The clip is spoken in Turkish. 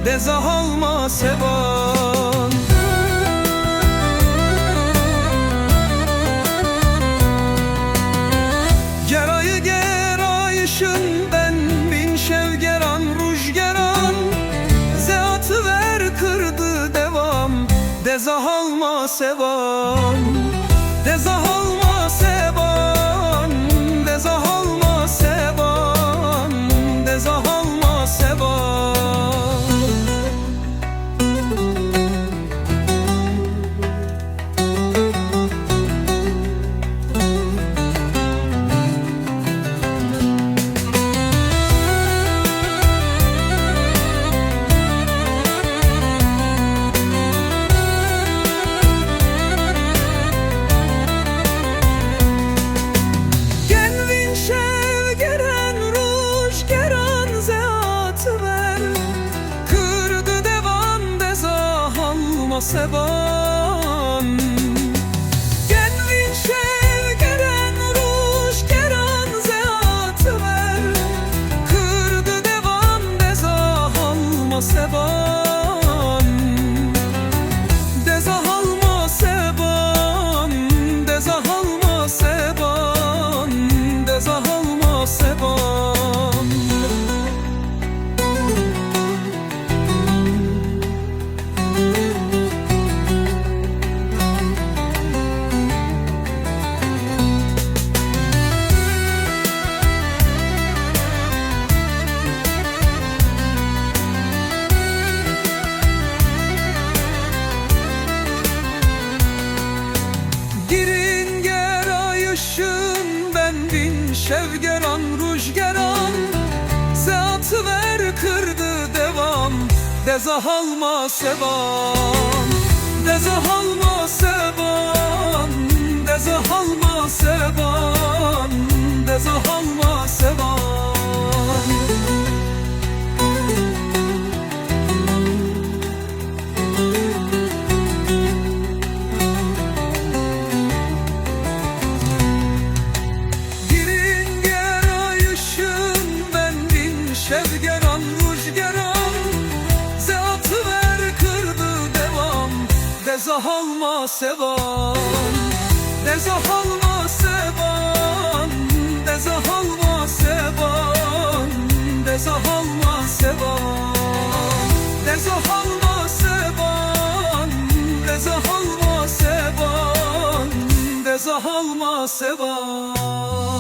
dezah alma sevan. Gerayı gerayışın ben bin şevgeran rujgeran, zeatı ver kırdı devam, dezah alma sevan. Dezah alma sevan, dezah alma sevan, dezah alma sevan. Sevan Genvin şevgeren ruj geran zeatı ver, kırdı devam dezah alma sevan. Dezah alma sevan, dezah alma sevan, dezah alma sevan. Girin gerayışın ben bin şevgeran rujgeran, zeatı ver kırdı devam, dezah alma sevan. Dezah alma sevan, dezah alma sevan, dezah alma sevan. Şevgeran rujgeran, zeatı ver kırdı devam, dezah alma sevan. Dezah alma sevan, dezah alma sevan, dezah alma sevan. Dezah alma sevan, dezah alma sevan, dezah alma sevan.